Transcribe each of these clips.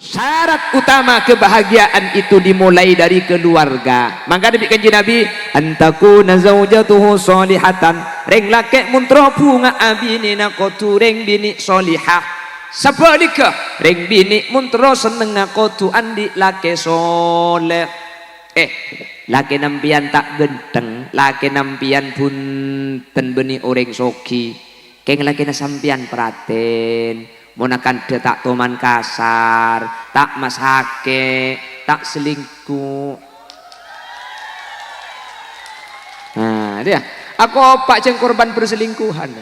Syarat utama kebahagiaan itu dimulai dari keluarga. Maka Nabi kanjeng Nabi, antakuna zaujatuhu solihatan, reng lake muntro bunga abini nakotu reng bini solihah. Sebaliknya reng bini muntro seneng nakotu andi lake soleh. Lake nampian tak genteng, lake nampian punten beni orang soki, keng lake nasampian praten. Monakan dia tak toman kasar, tak masake, tak selingkuh. Nah dia, aku opak jeng korban perselingkuhan.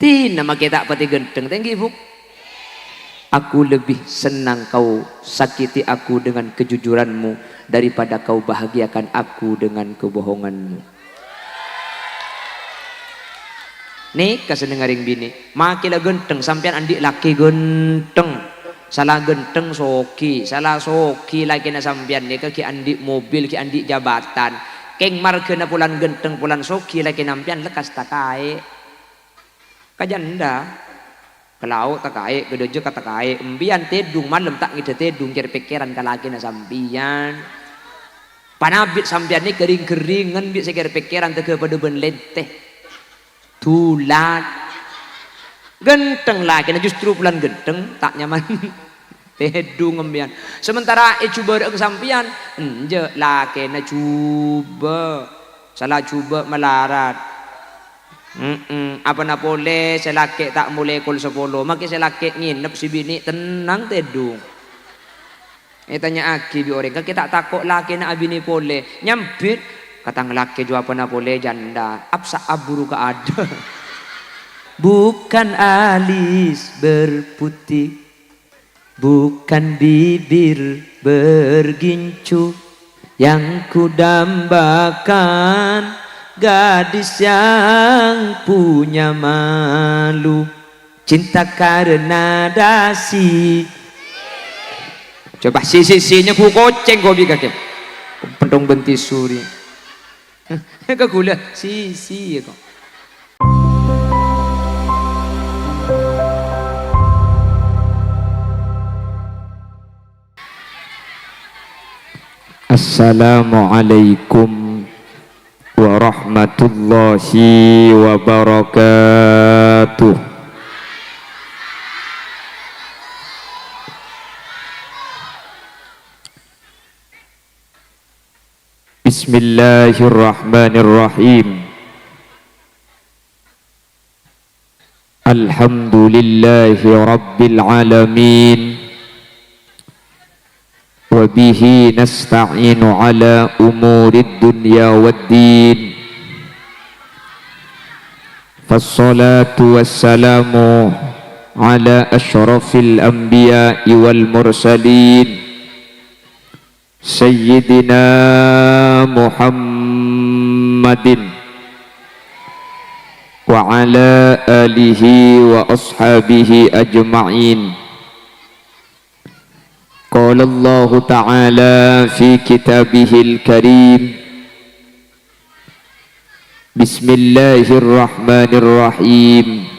Tina make tak pati genteng, thank you. Aku lebih senang kau sakiti aku dengan kejujuranmu daripada kau bahagiakan aku dengan kebohonganmu. Nih kasih dengerin bini, makilah genteng sampean andik laki genteng, salah genteng soki, salah soki laki na sampean nih ki andik mobil, ki andik jabatan, keng marga na pulan genteng pulan soki laki nampian lekas takai, kajanda, kalau takai kedojo kata takai, embian tedung malam tak ngide tedung kira pikiran kalaki na sampean, panabit sampean nih kering-keringan bisa kira pikiran tege pada ben lenteh. Tulat genteng lagi, nah justru bulan genteng tak nyaman tedung ngembian. Sementara coba kesampian enje laki na coba salah coba melarat. Apa na boleh selaki tak mulai kul 10 maki selaki nginep si bini tenang tedung. Tanya aki bi orang kita takut laki na abini boleh nyampit. Katang laki jua pernah boleh janda apsa aburu ke ada. Bukan alis berputih, bukan bibir bergincu, yang kudambakan gadis yang punya malu, cinta karena dasi. Coba sisi-sisinya ku koceng kau bi kakek pendong benti suri. Kagula si kok. Assalamualaikum warahmatullahi wabarakatuh. Bismillahirrahmanirrahim. Alhamdulillahi rabbil alamin. Wa bihi nasta'inu ala umurid dunya waddin. Fassalatu wassalamu ala asyrafil anbiya'i wal mursalin. Sayyidina Muhammadin wa ala alihi wa ashabihi ajma'in. Qala Allah Ta'ala fi kitabihil karim. Bismillahirrahmanirrahim.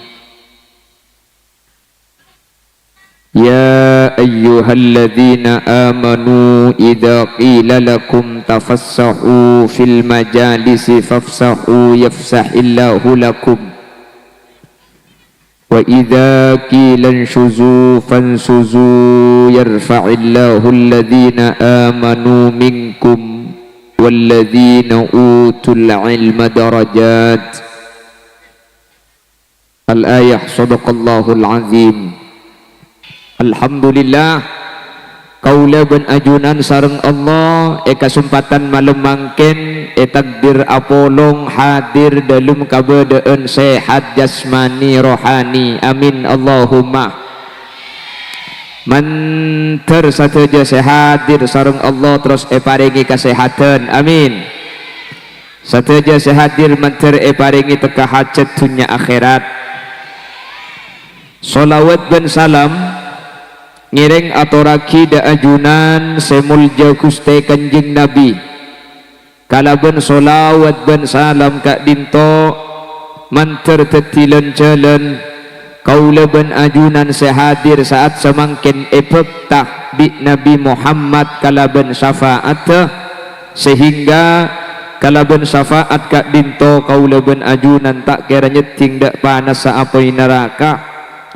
Ya ayyuhalladzina amanu idza qila lakum tafassahu fil majalisi fafsahu yafsahillahu lakum wa idza qila anshuzu fansuzu yarfa'illahu alladzina amanu minkum walladzina utul ilma darajat. Al-ayah sadaqallahul azim. Alhamdulillah kaula ben ajunan sareng Allah kesempatan malam mangken takdir apolong hadir dalam kabadaan sehat jasmani rohani, amin Allahumma. Manter sateja sehadir sareng Allah terus paringi kesehatan, amin. Sateja sehadir manter paringi teka hajat dunya akhirat. Salawat dan salam ngiring aturaki da ajunan semulja Gusti Kanjeng Nabi, kalaban solawat dan salam kak dinto manter tetilan jalan kaula ben ajunan sehadir saat semangkin epeptah bi Nabi Muhammad kalaben syafaat sehingga kalaben syafaat kak dinto kaula ben ajunan tak kira nyeting dak panas saapoi neraka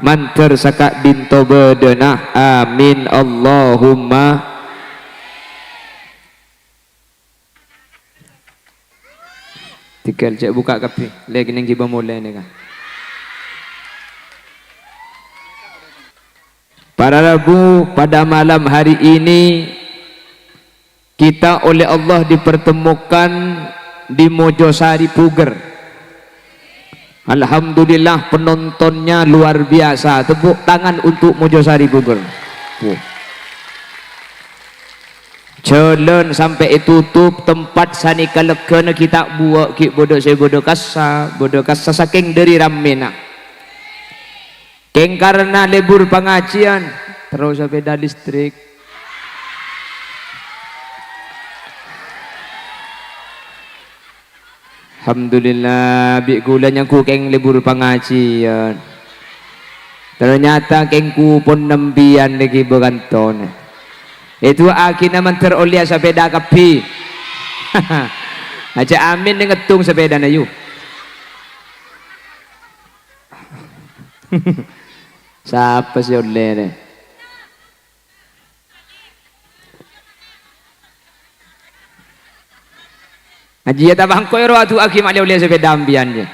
manter sakak dinto bedenah amin Allahumma. Tinggal cek buka kapi lagi neng kiba mulai nih kan. Para Rabu, pada malam hari ini kita oleh Allah dipertemukan di Mojosari Puger. Alhamdulillah penontonnya luar biasa. Tepuk tangan untuk Mojosari Puger. Jalan sampai tutup tempat sani kalekana kita buat ki bodoh kasa saking dari ramena. Keng karena libur pengajian terus sepeda listrik. Alhamdulillah bi gulanya ku keng libur pengajian. Ternyata kengku pun nembian lagi bekanton. Itu akhirnya menteroleh sepeda kapi. Aja amin ngetung sepeda na yu. Siapa sih oleh ni? Haji ya tabang koy ro atu aki mak oleh sepeda ambian je.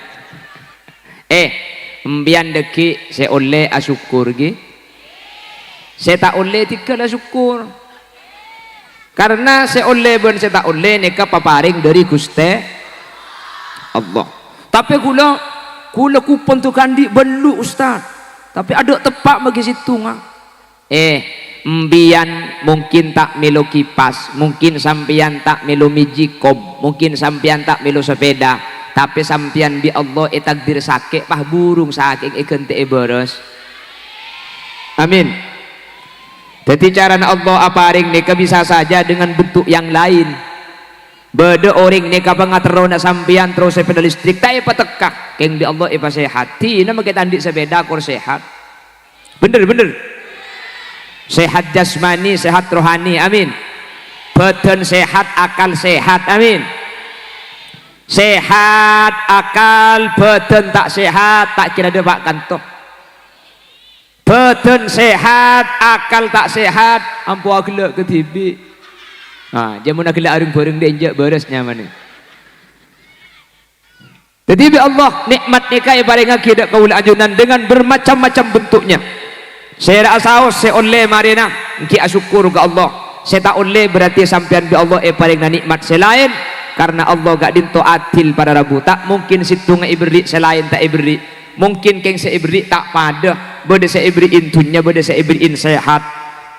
Ambian deki se oleh asyukur gi. Se tak oleh tikala syukur. Karena se oleh ben se tak oleh neka paparing dari Gusti Allah. Tapi kula kupon tu kandi belu ustaz. Tapi ada tepak bagi situ ngah. Mbian mungkin tak melu kipas, mungkin sampian tak melu mijikom, mungkin sampian tak melu sepeda, tapi sampian bi Allah takdir sakit pah burung sakit kente boros. Amin. Jadi cara Allah aparing neka bisa saja dengan bentuk yang lain. Beda orang neka pangaterona sampian terus sepeda listrik tak patekah keng di Allah ipa sehat. Tina make tandik sepeda kor sehat. Bener. Sehat jasmani, sehat rohani, amin. Badan sehat, akal sehat, amin. Sehat akal, badan tak sehat, tak kira ada pak kantor. Badan sehat, akal tak sehat, ampu agelak ke tibi. Jamun agelak arung bareng dia injak beresnya mana. Jadi Allah nikmat nikah ibaring akidah kaul ajunan dengan bermacam-macam bentuknya. Saya rasa saya oleh marina ki asyukur ke Allah. Saya tak oleh berarti sampean bi Allah paling nikmat selain karena Allah gak dinto adil pada Rabu. Tak mungkin situ ngibri selain tak ibri. Mungkin keng saya ibri tak pada. Beda saya ibri intunya, beda saya ibri in sehat.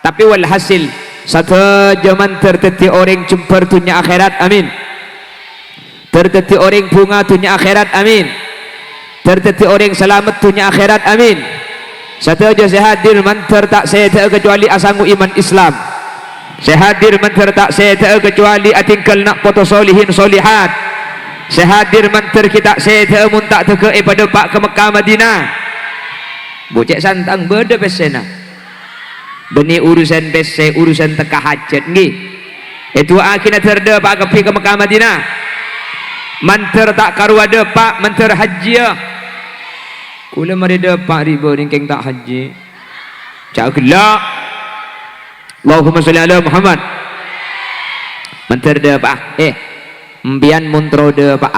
Tapi walhasil satu zaman terteti orang jemper dunia akhirat, amin. Terteti orang bunga dunia akhirat, amin. Terteti orang selamat dunia akhirat, amin. Satu aja saya hadir manter tak saya tak kecuali asangu iman Islam. Saya hadir manter tak saya tak kecuali atingkal nak foto solihin solihat. Saya hadir manter kita saya tak muntak teke pada pak ke Mekah Madinah. Bocek santang beda pesena. Beni urusan pese urusan teka hajat nggih. Itu akhirnya terda pak ke Mekah Madinah. Manter tak karu ada pak manter haji ya. Kula mari dapat riba ringkeng tak haji. Cak gelak. Allahumma sholli ala Muhammad. Manter da pak. Mbian muntro da pak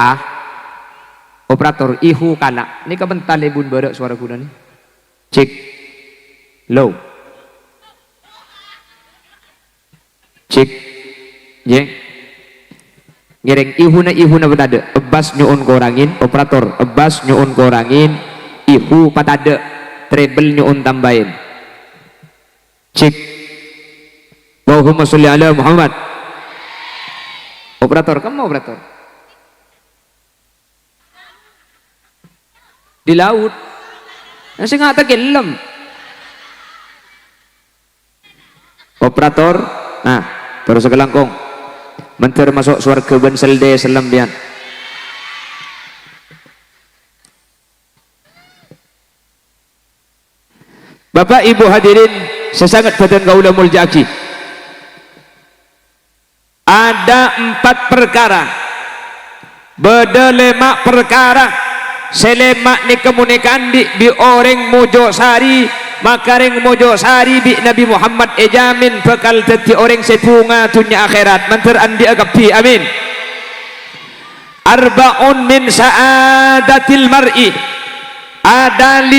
operator ihu kana. Ni kebentar lebun barak suara kula ni. Cek. Low. Cek. Ye. Ngereng ihuna betada. Ebas nyuun korangin operator. Ebas nyuun korangin. Ihu patada treble nyuun tambahin. Cek. Allahumma sholli ala Muhammad. Operator, kamu operator di laut nasi ngata gelem operator. Nah terus kelangkong menter masuk surga ben selde selembian. Bapak Ibu hadirin sesangat badan kaula muljaki, ada 4 perkara, beda lemak perkara selemak ni kemunikan bi orang Mojosari, maka ring Mojosari bi Nabi Muhammad ejamin bakal dadi orang setunga dunia akhirat mantar andi agapi amin. Arba'un min sa'adatil mar'i, ada 5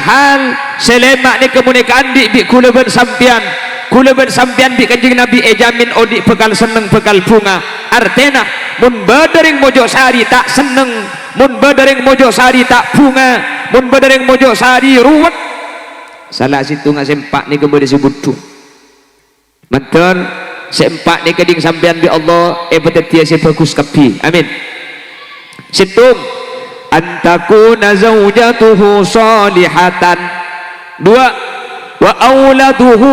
hal selemak ni kemunikan di bi kula bersampian bi kanjeng Nabi ejamin odi bekal seneng bekal bunga. Artena mun badering Mojosari tak seneng, mun badering Mojosari tak bunga, mun badering Mojosari ruwet, salah situ nga sempak ni kemudian disebut tu mantar sempak ni keding sampian bi Allah betul dia bagus kapi amin. Situng antakuna zaujatuhu salihatan, 2 wa auladuhu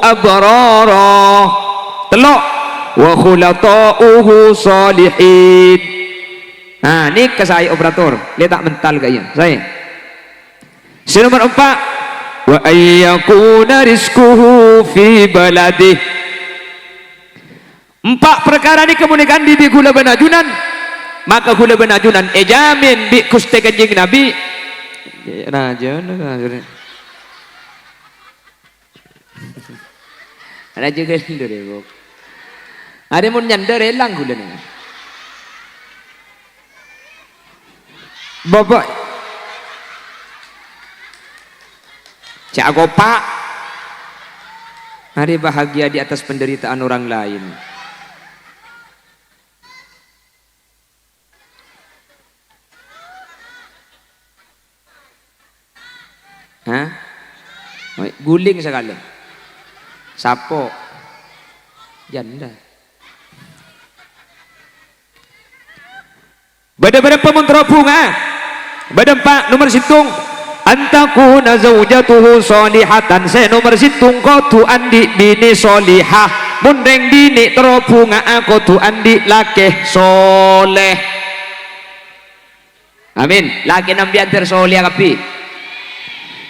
abrara, 3 wa khulatauhu salihin. Nah ini ke saya operator lihat tak mental kayaknya saya. Nomor 4 wa ayyakuna rizquhu fi baladih. 4 perkara ini kemunikan di gula benajunan, maka gula benajunan ejamin bi kuste kanjeng Nabi raja raja gendere bok ada mun nyandar elang gula nih bapak cak pak hari bahagia di atas penderitaan orang lain. Hah? Guling sekali. Sapo? Janda. Bada-bada pemuntra bunga. Bada 4 nomor situng. Antakuna zaujatuhu solihatan. Saya nomor situng kotu andi bini solihah. Mundeng bini terobunga kotu andi lakeh soleh. Amin. Laki nambian tersoleh kapi.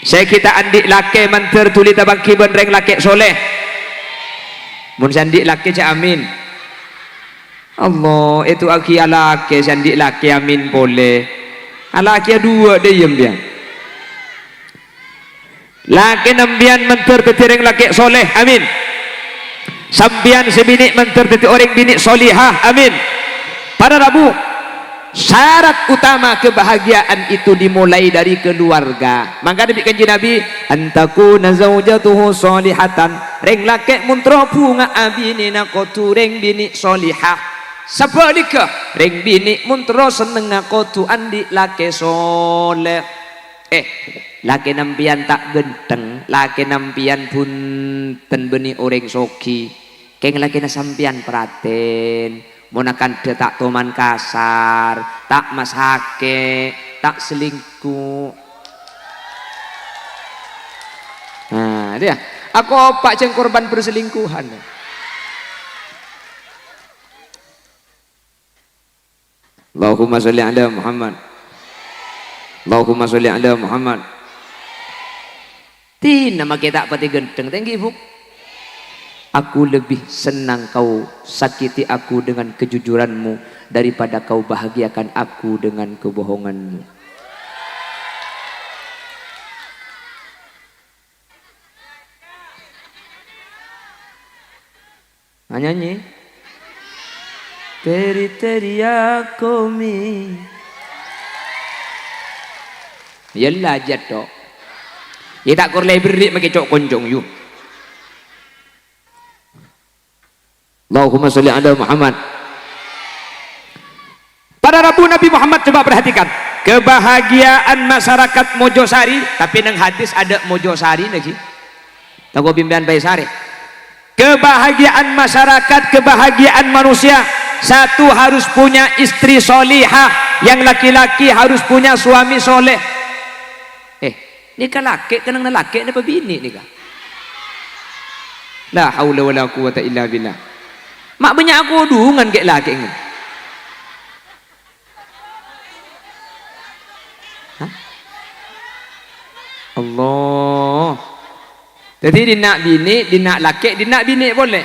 Saya kita andik laki manter tuli tabaki benreng laki soleh. Mun sandik laki cak amin. Allah itu aki alake sandik laki amin boleh. Alaki 2 diem dia. Laki nambian manter tetireng laki soleh amin. Sambian sebini manter teti orang bini solihah amin. Para Rabu syarat utama kebahagiaan itu dimulai dari keluarga. Maka Nabi kanjeng Nabi antakuna zaujatuhu solihatan, reng lake muntro bunga abini nakotu reng bini solihah. Sebaliknya reng bini muntro seneng nakotu andi lake soleh. Lake nampian tak genteng, lake nampian punten beni orang soki, keng lake nasampian praten. Monakan dia tak toman kasar, tak masake, tak selingkuh. Nah dia, aku opak ceng korban perselingkuhan. Allahumma sholli ala Muhammad. Allahumma sholli ala Muhammad. Tina make tak pati genteng, thank you. Aku lebih senang kau sakiti aku dengan kejujuranmu daripada kau bahagiakan aku dengan kebohonganmu. Nyanyi. Teri teriaco mi. Yalah jatuh. Ya tak korlai beri make cok konjong you. Allahumma sholli ala Muhammad. Para Rabu Nabi Muhammad coba perhatikan kebahagiaan masyarakat Mojosari, tapi nang hadis ada Mojosari lagi. Tahu bimbian Baisari. Kebahagiaan masyarakat, kebahagiaan manusia, satu harus punya istri solihah, yang laki-laki harus punya suami soleh. Nikah laki kenang laki ni pebini nikah. La haula wala quwata illa billah. Mak banyak aku dungan kek laki ni. Allah. Jadi dinak bini, dinak laki, dinak bini boleh.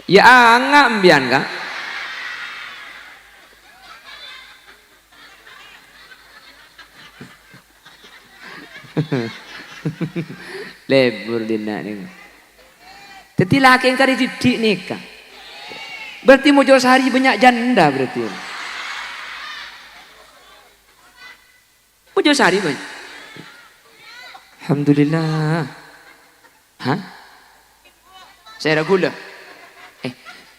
Ya angak mbian kak. Lebur dinak nih. Jadi laki yang kari didik nikah. Berarti mau jual sehari banyak janda berarti. Mau jual sehari banyak. Alhamdulillah. Hah? Saya gula.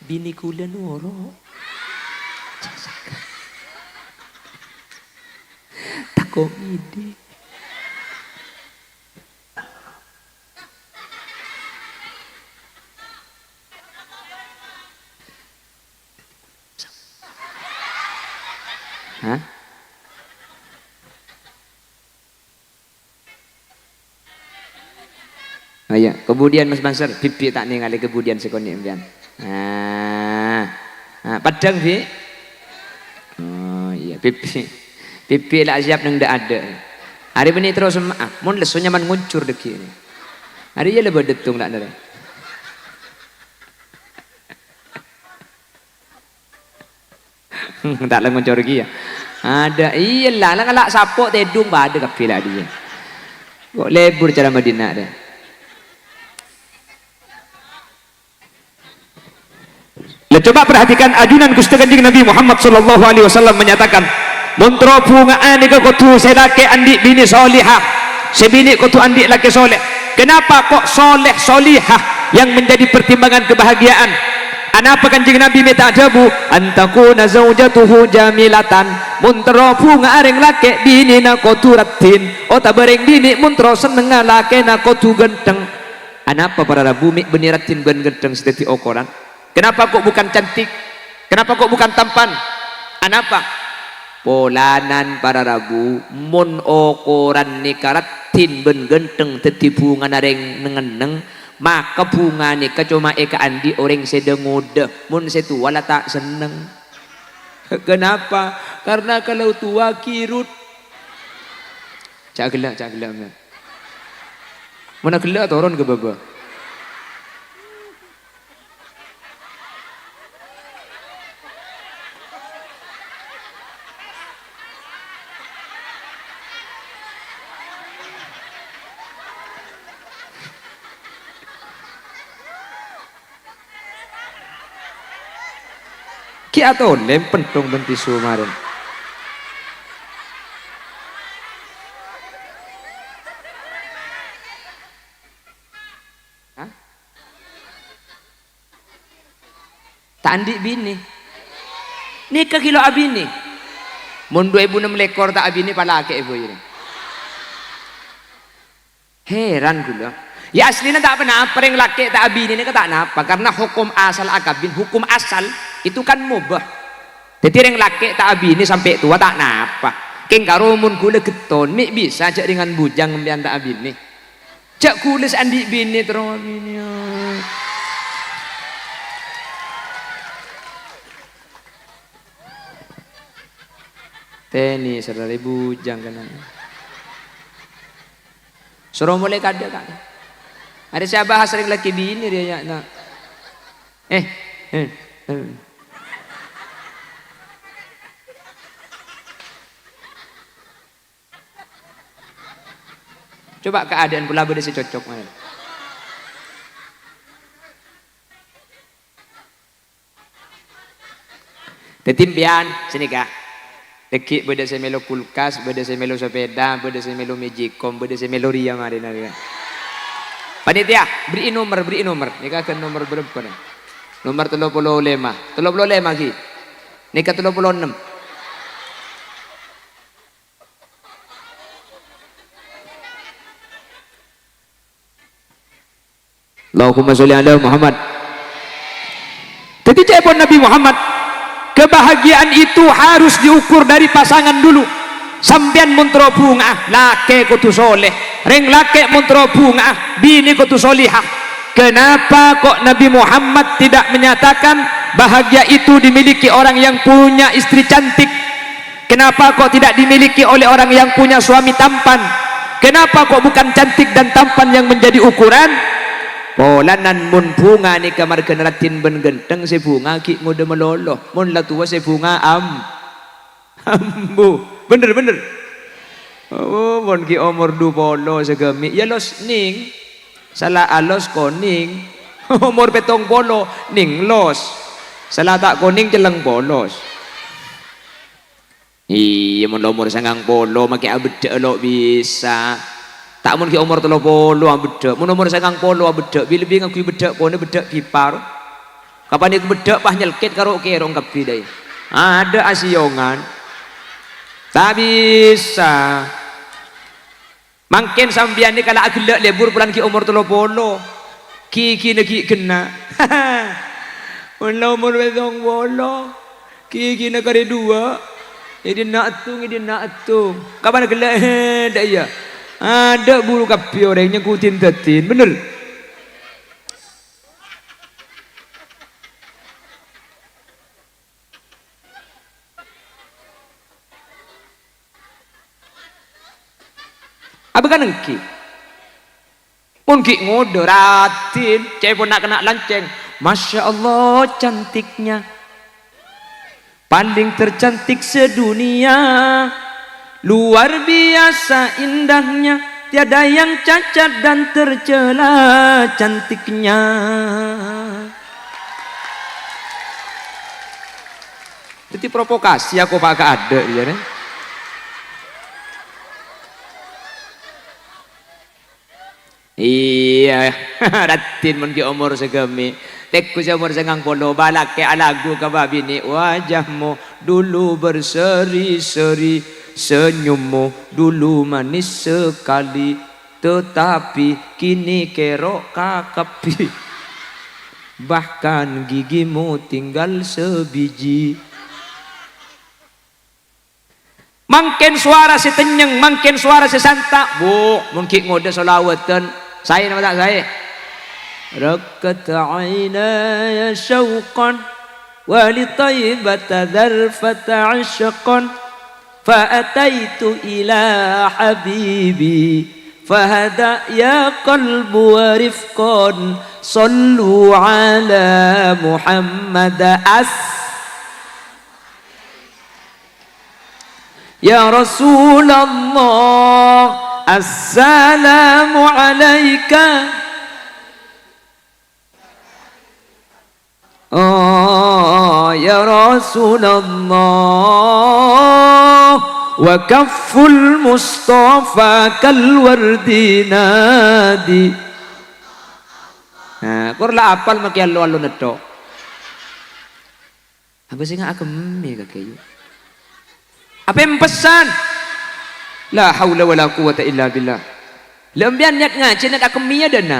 Bini gula noro. Tak komedi. Hah? Oh iya, kemudian Mas Mansur, pipi tak ningali kemudian sekoni empian. Padang bi. Oh iya, pipi. Pipi lah siap nang ndak ada. Hari ini terus mun lesu nyaman nguncur deki ini. Hari ya lebih detung tak ada. Tak lah nguncur lagi ya. Ada iyalah lah ngalak sapok tedung pada kapilah dia. Kok lebur cara Madinah deh. Coba perhatikan ajunan Gusti Kanjeng Nabi Muhammad sallallahu alaihi wasallam menyatakan, "Montro bungaan ke kotu sedake andi bini solihah, sebini kotu andi laki soleh." Kenapa kok soleh solihah yang menjadi pertimbangan kebahagiaan? Anapa Kanjeng Nabi minta ajabu? Antakuna zaujatuhu jamilatan. Montro bunga areng laki bini na kotu ratin. Oh tabareng bini montro seneng laki na kotu genteng. Anapa para rabu mik beniratin ben genteng sedeti okoran? Kenapa kok bukan cantik? Kenapa kok bukan tampan? Anapa? Polanan para rabu mun okoran nikaratin ben genteng teti bunga nareng nengeneng maka bunga nika cuma eka andi orang sedengode mun setua lah tak seneng. Kenapa? Karena kalau tua kirut. Cak gelak mana gelak turun ke baba. Ki atau lempen dong benti sumarin. Hah? Tak andik bini. Nikah kilo abini. Mun 2006 lekor tak abini palake ibu ini. Heran gula. Ya aslinya tak pernah pereng laki tak abini ini tak napa karena hukum asal akabin, hukum asal itu kan mubah. Jadi orang laki tak abini sampai tua tak napa. Keng karumun gula geton mik bisa cak dengan bujang ngembian tak abini. Cak kulis andi bini terus abini. Teni serari bujang kan. Suruh mulai kada kan. Ada siapa sering laki bini dia nak. Coba keadaan pula beda si cocok mana. Tetimpian sini kak. Dekik beda semelo kulkas, beda semelo sepeda, beda semelo mejikom, beda semelo ria mari nari. Panitia, beri nomor. Nikah kan nomor berapa nih? Nomor 35. 35 lagi. Nikah 36. Allahumma sholli ala Muhammad. Jadi cepon Nabi Muhammad, kebahagiaan itu harus diukur dari pasangan dulu. Sampian muntro bunga, lake kutu soleh, reng lake muntro bunga, bini kutu solihah. Kenapa kok Nabi Muhammad tidak menyatakan bahagia itu dimiliki orang yang punya istri cantik? Kenapa kok tidak dimiliki oleh orang yang punya suami tampan? Kenapa kok bukan cantik dan tampan yang menjadi ukuran? Polanan mun bunga ni kamar generatin ben genteng se bunga ki ngode meloloh, mun la tua se bunga ambu. Bener. Oh, mun ki umur 20 segemi ya los ning. Salah alos koning. Umur 70 ning los. Salah tak koning celeng polos. Iya mun umur 90 make abedek lo bisa. Tak mun ki umur 30 bedek, mun umur 90 bedek, bilih ngaku bedek kone bedek pipar. Kapan iku bedek pah nyelkit karo kerong kepi deh. Ada asiongan. Tak bisa. Mangken sambian ni kalau agelak lebur pulang ki umur 30. Ki neki kena. Mun umur 70. Ki negara dua. Ini nak atung. Kapan agelak dak ya. Ada bulu kapi orangnya kutin tetin, bener. Apa kan engki? Mungkin ngode ratin, cewek pun nak kena lanceng. Masya Allah cantiknya, paling tercantik sedunia. Luar biasa indahnya, tiada yang cacat dan tercela cantiknya. Jadi provokasi aku pakai ada ya nih. Iya, ratin mun ki umur segemi. Tekku umur 90 balak ke alagu ka babini wajahmu dulu berseri-seri, senyummu dulu manis sekali, tetapi kini kerok kakapi, bahkan gigimu tinggal sebiji. Mangken suara si tenyeng, mangken suara si santa. Bu, mungkin ngode solawatan. Saya nama tak saya. Rakat aynaya syauqan wa li taibata dharfata ashqan fa ataitu ila habibi fahada ya qalbu wa rifqan sallu ala Muhammad Ya Rasulullah Assalamu alaika Oh ya Rasulullah Wa kafful Mustafa kalwardi nadi. Nah, kurla apal maki allo neto. Apa sih nggak akemi kakeyu? Apa yang pesan? La haula wala quwata illa billah. Lembian niat ngaji nak akeminya dana.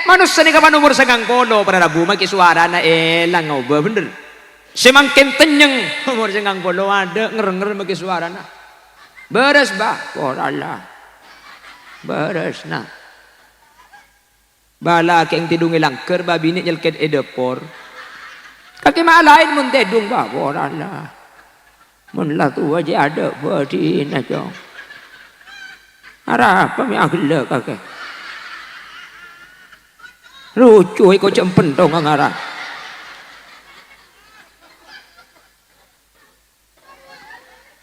Manusia ni kapan umur segang polo pada rabu maki suara na elang ngobrol bener. Semakin tenyeng umur segang polo ada nger maki suara na. Beres bah, Allah. Beres na. Bala keng tidung ilangker babi ni nyelket edepor. Kaki malain mun tedung bah, Allah. Mun lah tu aja ada bodi na jong. Arah apa mi agel kakek. Lucu kau cempen dong ngara.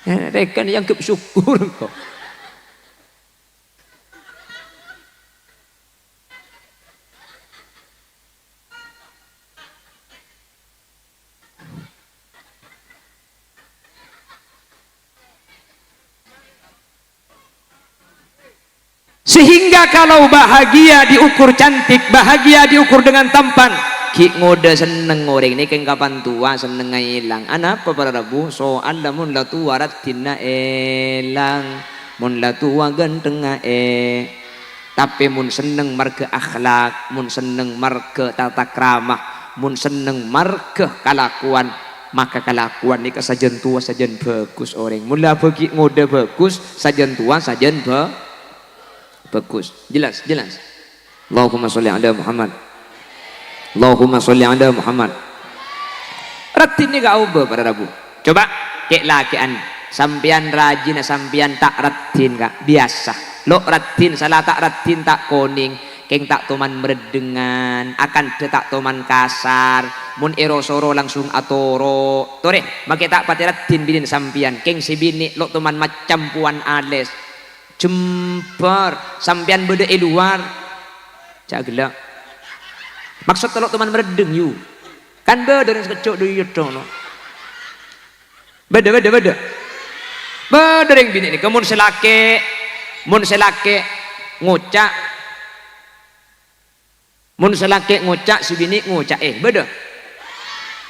Rekan yang kesyukur kau. Sehingga kalau bahagia diukur cantik, bahagia diukur dengan tampan. Ki ngode seneng orang ini keng kapan tua seneng hilang. Anapa para rabu? Soal mun la tua ratina elang, mun la tua ganteng Tapi mun seneng marga akhlak, mun seneng marga tata kramah, mun seneng marga kalakuan, maka kalakuan ni sajen tua sajen bagus orang. Mula bagi ngode bagus, sajen tua sajen bagus. Jelas. Allahumma sholli ala Muhammad. Allahumma sholli ala Muhammad. Ratin ni gak ubah pada Rabu. Coba kek lakian sampian rajin sampian tak ratin kak biasa. Lo ratin salah tak ratin tak koning. Keng tak toman meredengan akan tak toman kasar mun erosoro langsung atoro tore make tak pati ratin binin sampian keng si bini lo toman macam puan ales jempar sampian beda luar cagela maksud lo toman meredeng you kan beda yang sekecok do yuto no beda yang bini ni kemun selake ngocak mun selake ngocak si bini ngocak beda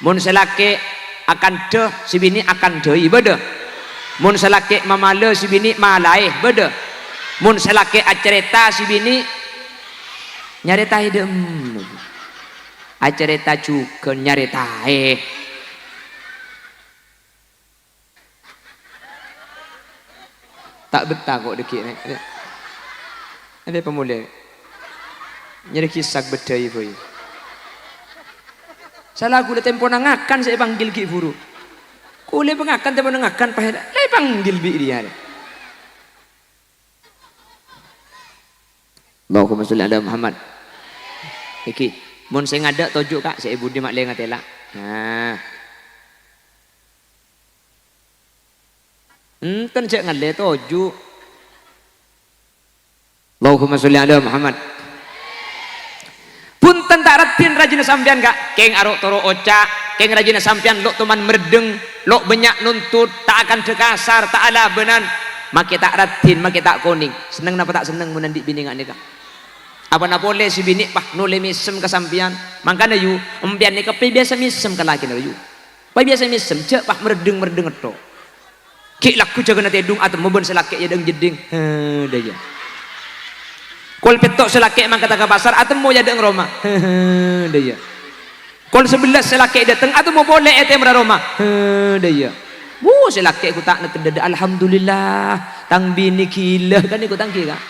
mun selake akan deh si bini akan dei beda mun selake mamale si bini malai beda mun selake acerita si bini nyarita hidem acerita juga nyarita tak betah kok dekik ni ada pemulai nyari kisah bedai boy. Salah gula tempo nangakan saya panggil ki buru. Kule pengakan tempo nangakan pahela. Lai panggil bi dia. Allahumma sholli ala Muhammad. Iki, mun sing ada tojuk kak saya budi mak le ngatela. Nah. Enten cek ngale tojuk. Allahumma sholli ala Muhammad. Punten tak ratin rajin sampian kak keng arok toro oca keng rajin sampian lo teman meredeng lo banyak nuntut tak akan dekasar tak ala benan make tak ratin make tak koning seneng napa tak seneng menandik bini ngak nikah apa na boleh si bini pah nole misem ke sampian mangkana yu empian nikah pi biasa misem ke laki yu pi biasa misem cek pah meredeng eto ki laku jaga na tedung atau meben selake jedeng jeding daya kol petok selake emang kata ke pasar atau mau jadi ngeroma daya kol 11 selake datang atau mau boleh etem raroma daya selake aku tak nak kedada alhamdulillah tang bini gila kan ikut tangki kak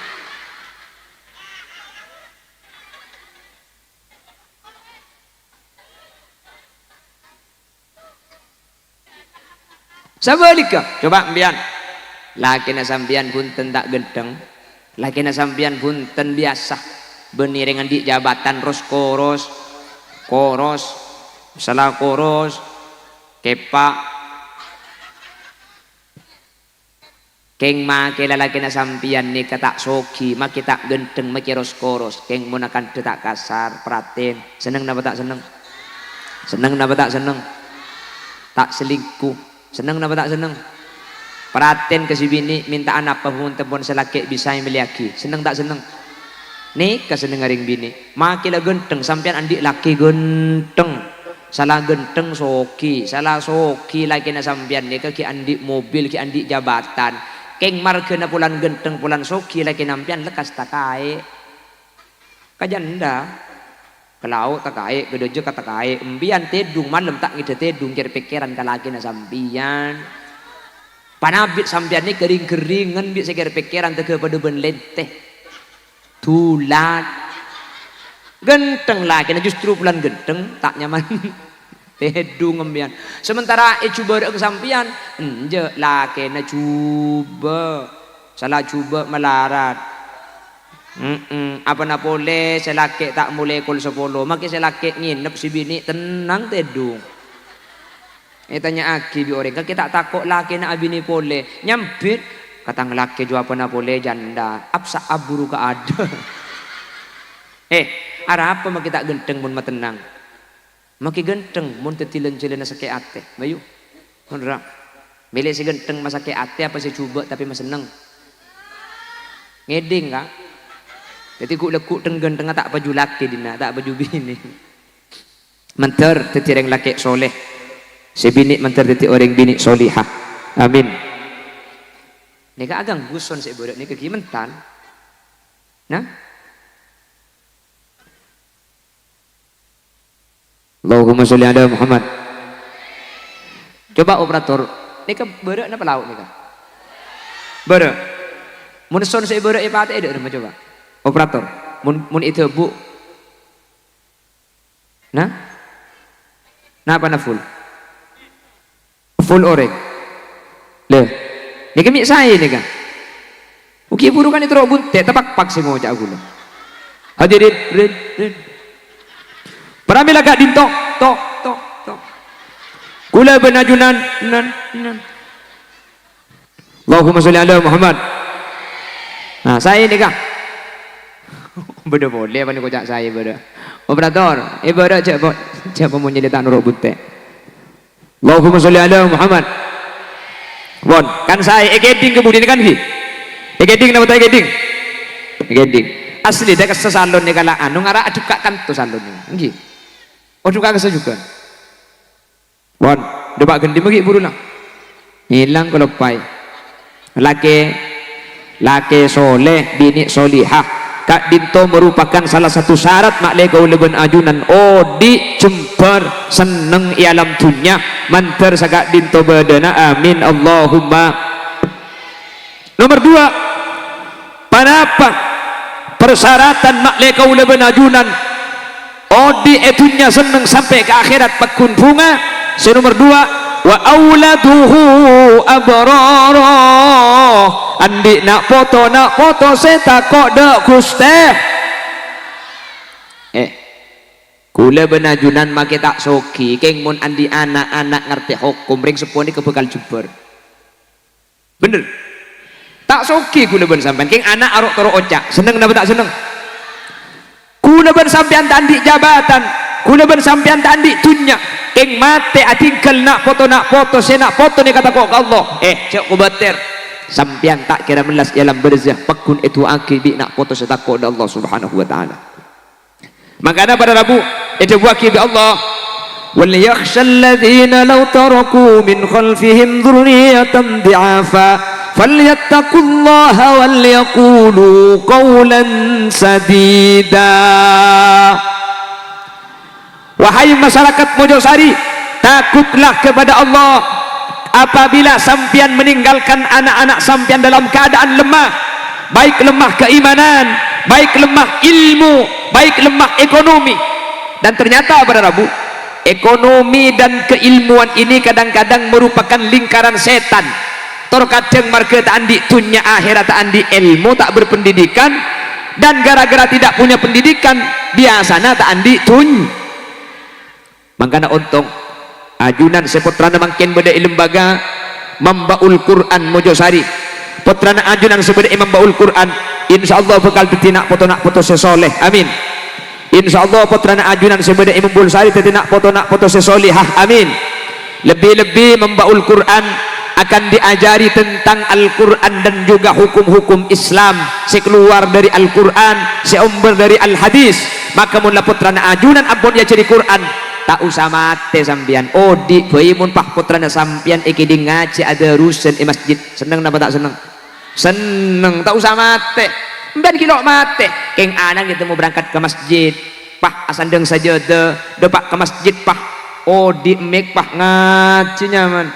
sabalika coba ambian laki na sampian punten tak gendeng laki na sampian punten biasa beniringan di jabatan koros salah koros kepa keng make lalaki na sampian ni katak soki make tak gendeng make koros keng munakan tak kasar praten seneng napa tak seneng napa tak seneng tak selingkuh seneng napa tak seneng praten ke si bini minta anak pun tempon selaki bisa yang meliaki seneng tak seneng nih keseneng ngaring bini makilah genteng sampean andik laki genteng salah genteng soki salah soki laki na sampean nih ki andik mobil ki andik jabatan keng marga na pulan genteng pulan soki laki nampian lekas takai kajanda kelau takai gedojo katakai embian tedung malam tak ngide tedung kira pikiran kalaki na sampean panabit sampean ni kering-keringan bit sekir pikiran tege pada ben lenteh tulat genteng lagi nah justru bulan genteng tak nyaman tedung ngembian sementara coba ke sampean enje laki na coba salah coba melarat apa na boleh selaki tak mulai kul 10 maki selaki nginep si bini tenang tedung tanya aki bi orang kita takut laki nak abini boleh nyampit kata ngelaki jua apa nak boleh janda apsa aburu ka ada arah apa mak kita genteng mun tenang maki genteng mun tetilen-tilen sakit ate bayu mondra milih si genteng masake ate apa si coba tapi mas seneng ngeding kak jadi ku lekuk tenggen tengah tak baju laki dina tak baju bini menter tetireng laki soleh si bini mantar detik orang bini solihah amin ini ka agang guson si bodoh ini kegimentan nah Allahumma sholli ala Muhammad coba operator ini ke bodoh apa lauk ini ka bodoh mun son si bodoh ipate ada rumah coba operator mun itu bu nah apa na full full orek. Leh, ni kami saya ni kan. Uki buru kan itu rok bunte, tapak pak sih mau cak aku. Hadirin, Pramila gak dintok, tok. Kula benajunan, nan. Allahumma sholli ala Muhammad. Nah, saya ni kan. Beda boleh apa ni kocak saya beda. Operator, beda cak mau jadi tanur bunte. Allahumma sholli ala Muhammad. Bon, kan saya egeding kemudian kan ki. Egeding nama tak egeding? Egeding. Asli dia kesesalon ni kalau anu ngara juga kan tu salon ni. Nggih. Oh juga kesa juga. Bon, depak gendi bagi buru lah. Hilang kalau pai. Laki soleh, bini solihah. Kak Dinto merupakan salah satu syarat mak lego leben ajunan. Oh di Jember seneng i alam dunia. Manter sa Kak Dinto bedana. Amin Allahumma. Nomor 2. Kenapa persyaratan mak lego leben ajunan? Oh di etunya seneng sampai ke akhirat pakun bunga. Nomor 2, wa auladuhu abrara. Andi nak foto seta kok dak guste. Kula benajunan make tak soki keng mun andi anak-anak ngerti hukum ring seponi kebekal Jember. Bener. Tak soki kula ben sampean keng anak arok toro ocak. Seneng napa tak seneng? Kula ben sampean tandi jabatan, kula ben sampean tandi dunya. Keng mate atingkel nak foto saya nak foto ni kata kok Allah. Cek kubater. Sampean tak kira melas dalam berzah pakun itu akibi nak foto saya takut Allah Subhanahu wa taala. Makanya pada Rabu itu wakil Allah. Wal yakhshal ladzina law taraku min khalfihim dhurriyatan dhi'afa falyattaqullaha wal yaqulu qawlan sadida. Wahai masyarakat Mojosari, takutlah kepada Allah apabila sampian meninggalkan anak-anak sampian dalam keadaan lemah, baik lemah keimanan, baik lemah ilmu, baik lemah ekonomi. Dan ternyata pada Rabu, ekonomi dan keilmuan ini kadang-kadang merupakan lingkaran setan. Terkadang marga tak andi dunia akhirat tak andi ilmu, tak berpendidikan, dan gara-gara tidak punya pendidikan biasanya tak andi dunia. Makanya untung ajunan seputrana makin beda lembaga Mambaul Quran Mojosari. Putrana ajunan sebeda Mambaul Quran, insyaallah bakal ditinak foto sesoleh. Amin. Insyaallah putrana ajunan sebeda Imam Bulsari ditinak foto sesolihah. Amin. Lebih-lebih Mambaul Quran akan diajari tentang Al-Quran dan juga hukum-hukum Islam sekeluar dari Al-Quran, seumber dari Al-Hadis. Maka mula putrana ajunan ampun ya jadi Quran tak usah mate sampian. Oh di bayimun pak putrana sampian ikidi ngaji ada rusen masjid. Seneng napa tak seneng? Seneng, tak usah mate. Mben kilo mate. Keng anak kita mau berangkat ke masjid. Pak asandeng saja depak ke masjid pak. Oh di mek pak ngaji nyaman.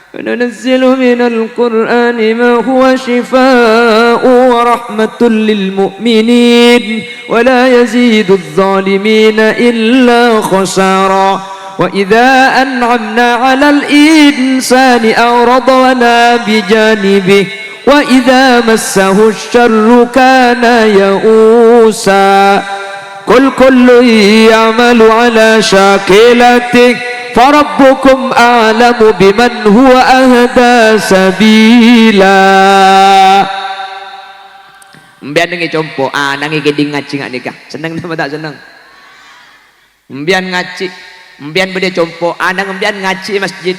وننزل من القرآن ما هو شفاء ورحمة للمؤمنين ولا يزيد الظالمين إلا خسارا وإذا أنعمنا على الإنسان أعرض ونأى بجانبه وإذا مسه الشر كان يئوسا قل كل يعمل على شاكلته Farabbukum a'lamu biman huwa ahda sabila. Mbian nengi compo, nangi geding ngaji ngak nikah. Seneng nama tak seneng? Mbian ngaji, mbian bede compo, nang mbian ngaji masjid.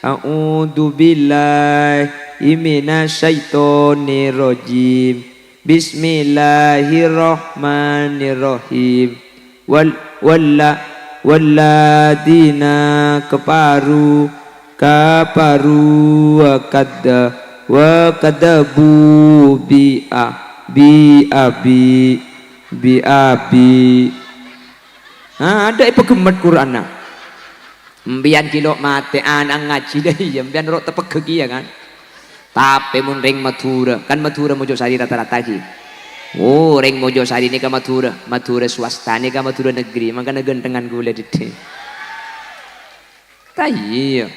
A'udzu billahi minasyaitonir rajim. Bismillahirrahmanirrahim. Walladina kafaru wa kadabu bi abi. Ada pegemet Quran. Mbian kilo mate anang ngaji deh ya mbian rok tepegeg ya kan. Tapi mun ring Madura, kan Madura Mojosari rata-rata ki. Oh, ring Mojosari ini ke Madura swasta ini ke Madura negeri, makanya gentengan gula dite. Iya.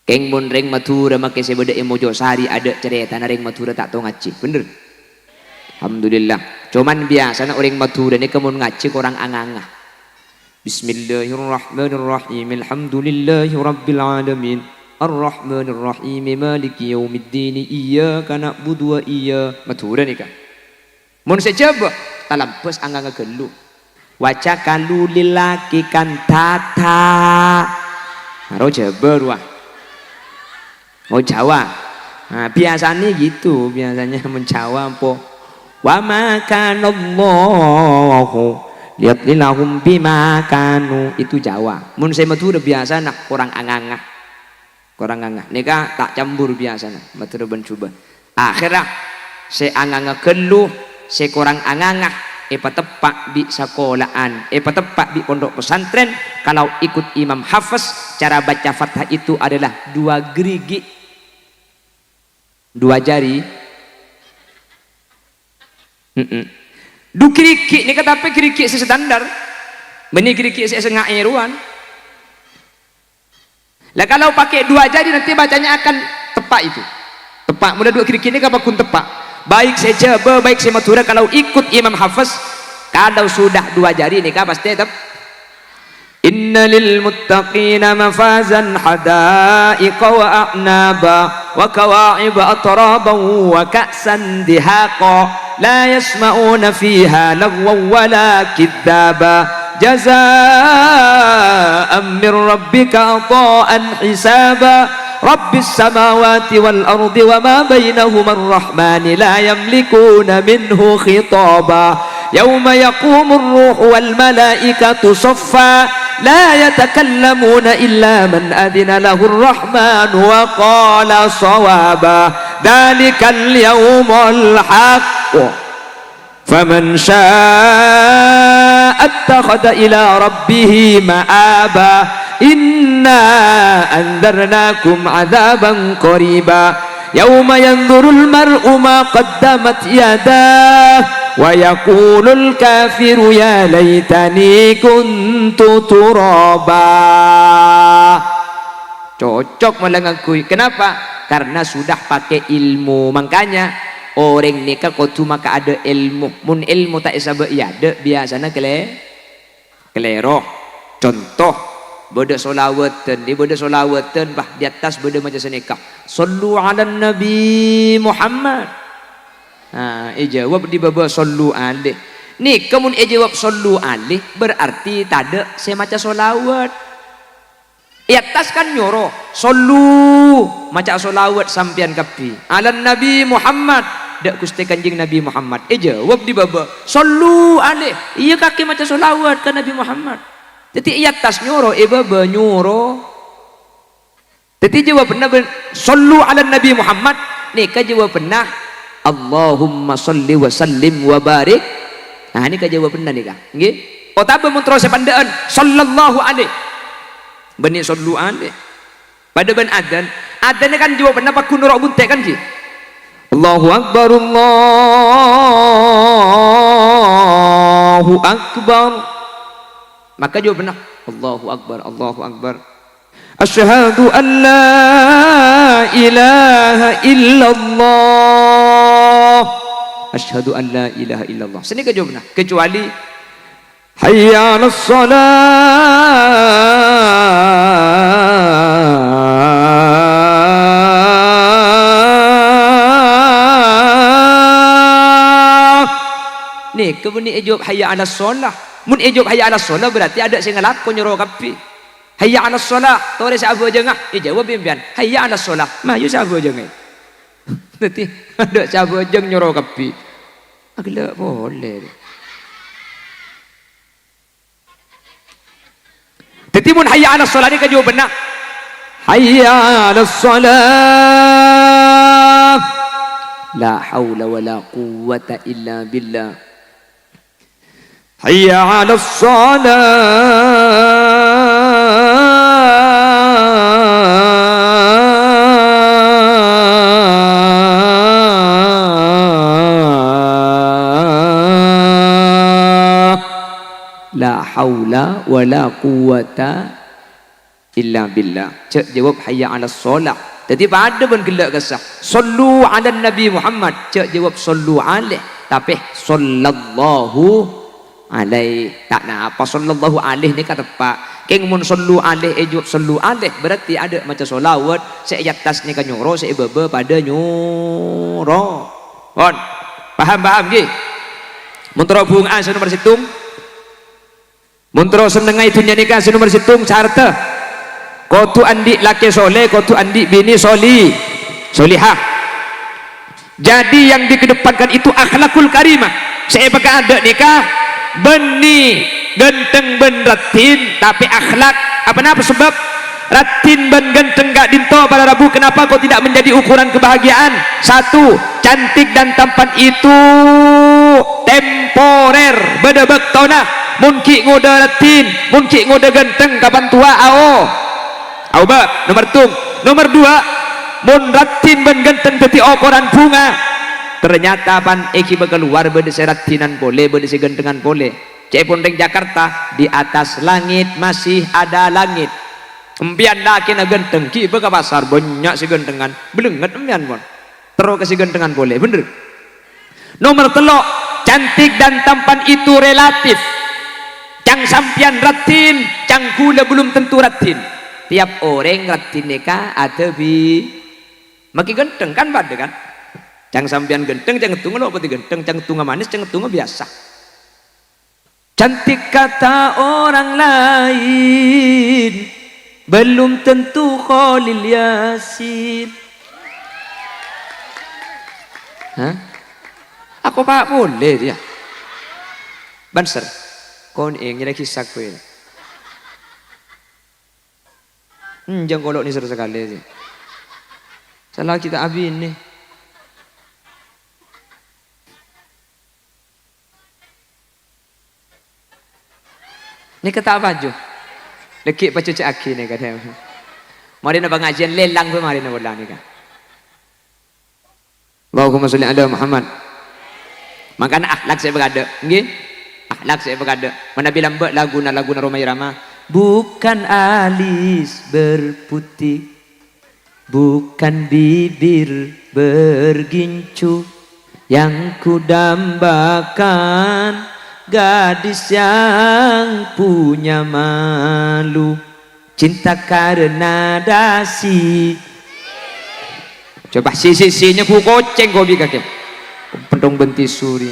Keng mun ring Madura make sebeda Mojosari ada cerita na ring Madura tak tahu ngaji. Bener. Alhamdulillah. Cuman biasa na orang Madura ni kemun ngaji kurang angangah. Bismillahirrahmanirrahim. Alhamdulillahi rabbil alamin. Ar-Rahmanir-Rahim. Maliki yaumiddin. Iyyaka na'budu wa iyyaka. Madura ni kan. Mun sejaba talampes angangah gelu. Waca kalu lilaki kantata. Haro Jabar wah. Oh Jawa. Nah, biasanya gitu, biasanya menjawa po. Wa ma kanallahu liyadlilahum bima kanu, itu Jawa. Mun saya Madura biasa nak kurang angangah. Kurang angangah. Nika tak campur biasa nak. Madura ben coba. Akhirnya saya angangah keluh, saya kurang angangah. Tepak di sekolahan, tepak di pondok pesantren. Kalau ikut Imam Hafiz, cara baca Fathah itu adalah 2 gerigi, 2 jari. Du gerigi ni kata apa gerigi standar, meni gerigi setengah eruan. Lah kalau pakai 2 jari nanti bacanya akan tepak itu. Tepak, mudah 2 gerigi ni apa kun tepak. Baik saya Jawa, baik saya Madura, kalau ikut Imam Hafiz, kalau sudah 2 jari nikah pasti tetap. Inna lil muttaqina mafazan hadaiqa wa a'naba wa kawa'iba atraban wa ka'san dihaqa la yasma'una fiha lagwan wala kidzaba jazaa'an min rabbika ata'an hisaba Rabbis samawati wal ardi wa ma bainahuma ar-rahmani la yamlikuna minhu khitaba yawma yaqumur ruhu wal malaikatu saffa la yatakallamuna illa man adina lahu ar-rahman wa qala sawaba dhalikal yawmul haqq faman syaa'a attakhadha ila rabbih ma'aba inna anzarnakum adzaban qariba yauma yanzurul mar'u ma qaddamat yadah wa yaqulul kafiru ya laitani kuntu turaba. Cocok melengakui. Kenapa? Karena sudah pakai ilmu. Makanya orang nikah kudu maka ada ilmu. Mun ilmu tak isabah ya ada biasanya keleroh. Contoh beda solawatan, di beda solawatan bah di atas beda macam senikah. Sallu ala Nabi Muhammad. Nah, jawab di bawah sallu alaihi. Nih, kamu jawab sallu alaihi berarti tada saya maca solawat. Di atas kan nyoro sallu maca solawat sampian kapi. Ala Nabi Muhammad. Dak Gusti Kanjeng Nabi Muhammad. Jawab di bawah sallu alaihi. Iya kaki maca solawat ke Nabi Muhammad. Jadi ia tas nyoro, baba nyoro. Jadi jawab pernah sallu ala Nabi Muhammad. Nih ka jawab pernah Allahumma salli wa sallim wa barik. Nah ini ka jawab pernah nih ka. Nggih. Oh tapi mun terus pandaan sallallahu alaihi. Bani sallu alaihi. Pada ben adzan, adzan kan jawab pernah pak kunur bunte kan ki. Allahu akbar Allahu akbar. Maka jawab benar Allahu Akbar, Allahu Akbar. Asyhadu an la ilaha illallah. Asyhadu an la ilaha illallah. Sini ka jawab benar. Kecuali hayya 'alas shalah. Nih, kebuni jawab hayya 'alas shalah. Mun ejok hayya 'alas shalah berarti ada sing ngelakon nyuruh kapi. Hayya 'alas shalah, tore sahabu jengah. Jawab impian. Hayya 'alas shalah. Mayu sahabu jengah. Nanti ada sahabu jeng nyuruh kapi. Agak boleh. Jadi mun hayya 'alas shalah ni ka jawab benar. Hayya 'alas shalah. La haula wala quwwata illa billah. Hayya 'alas shalah. La haula wala quwwata illa billah. Cek jawab hayya 'alas shalah. Jadi pada pun gelak kesah. Sallu 'ala Nabi Muhammad. Cek jawab sallu alaih. Tapi sallallahu alaih. Tak nak apa sallallahu alaih ni kata pak. Keng mun sallu alaih jawab sallu alaih berarti ada macam solawat. Saya atas ni kan nyoro, saya bebe pada nyoro. Kon. Paham nggih? Mun tero bung a nomor situng. Mun tero senengai dunya nikah nomor situng carta. Kotu andi laki soleh, kotu andi bini solihah. Jadi yang dikedepankan itu akhlakul karimah. Saya pakai ada nikah, beni genteng ben ratin, tapi akhlak apa sebab ratin ben genteng gak dinto pada Rabu. Kenapa kau tidak menjadi ukuran kebahagiaan? Satu, cantik dan tampan itu temporer, beda bektona. Mungkin ngode ratin, mungkin ngode genteng kapan tua nomor dua, mun ratin ben genteng teti ukuran bunga. Ternyata pan eki keluar bede seratinan boleh, bede segentengan boleh. Cek pondeng Jakarta di atas langit masih ada langit. Empian laki na genteng ki ke pasar banyak segentengan. Belenget empian pon. Terus ke segentengan boleh, bener. Nomor telok, cantik dan tampan itu relatif. Cang sampian ratin, cang kula belum tentu ratin. Tiap orang ratin nikah ada bi makin genteng kan pada kan. Cang sampian genteng, cang tunggu lo pati genteng, cang tunggu manis, cang tunggu biasa. Cantik kata orang lain, belum tentu Khalil Yasin. Hah? Aku pak boleh dia. Banser, kon ingin kisah kue. Jangan kolok ni seru sekali sih. Salah kita abin nih. Ni kata apa jo? Lekik baca cek aki ni kata. Mari nak pengajian lelang pun mari nak bola ni kan. Allahumma sholli ala Muhammad. Makana akhlak saya berada, nggih? Akhlak saya berada. Mana bilang buat lagu na Romai Rama. Bukan alis berputih, bukan bibir bergincu, yang kudambakan gadis yang punya malu, cinta karena dasi. Coba sisinya ku koceng kau bi kakek pendong benti suri.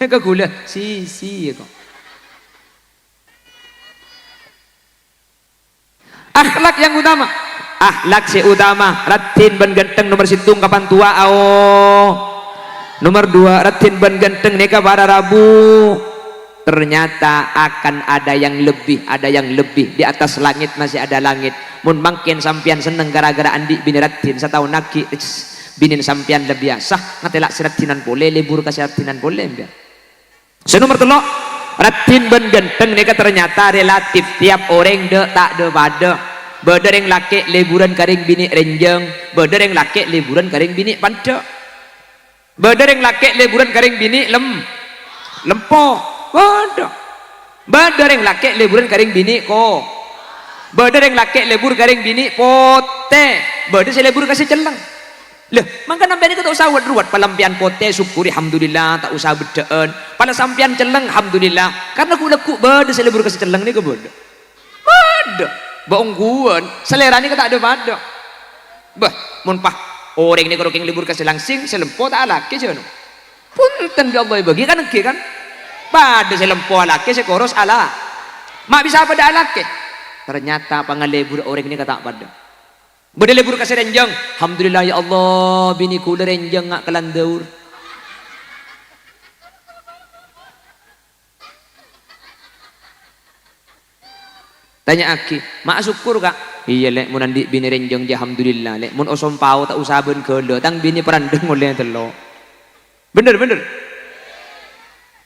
Kau gula sisi kau. Akhlak yang utama, akhlak si utama. Ratin ben genteng nomor situng kapan tua nomor dua, ratin ben genteng nikah pada Rabu. Ternyata akan ada yang lebih, di atas langit masih ada langit. Mun mangkin sampian seneng gara-gara andi bini ratin setahun naki binin sampian lebih biasa ngatelak seratinan boleh, libur kasih ratinan boleh biar. Nomor telok, ratin ben genteng nikah ternyata relatif. Tiap orang tak de pada. Beda yang laki liburan karing bini renjeng, beda yang laki liburan karing bini panca. Beda yang laki liburan karing bini lempo. Beda yang laki liburan karing bini ko. Beda yang laki libur karing bini pote. Beda saya libur kasih celeng. Lah, maka nampak ini tak usah ruwet palampian pote syukuri alhamdulillah, tak usah bedaan. Pada sampian celeng alhamdulillah. Karena ku lekuk beda saya libur kasih celeng ni ke beda. Beda. Baungguan selera ni kata ada pada. Bah, mun pah orang ni kalau libur kasih langsing selempo tak laki je no. Punten dia Allah bagi kan ke kan. Pada selempo laki sekoros ala. Mak bisa pada laki. Ternyata pangalibur orang ni kata pada. Beda libur kasih renjang. Alhamdulillah ya Allah bini ku renjang ngak kelandaur. Tanya aki, mak syukur kak? Iya lek, mun andi bini renjang dia alhamdulillah lek. Mun osom pau tak usah ben kelo, tang bini perandeng oleh telo. Bener.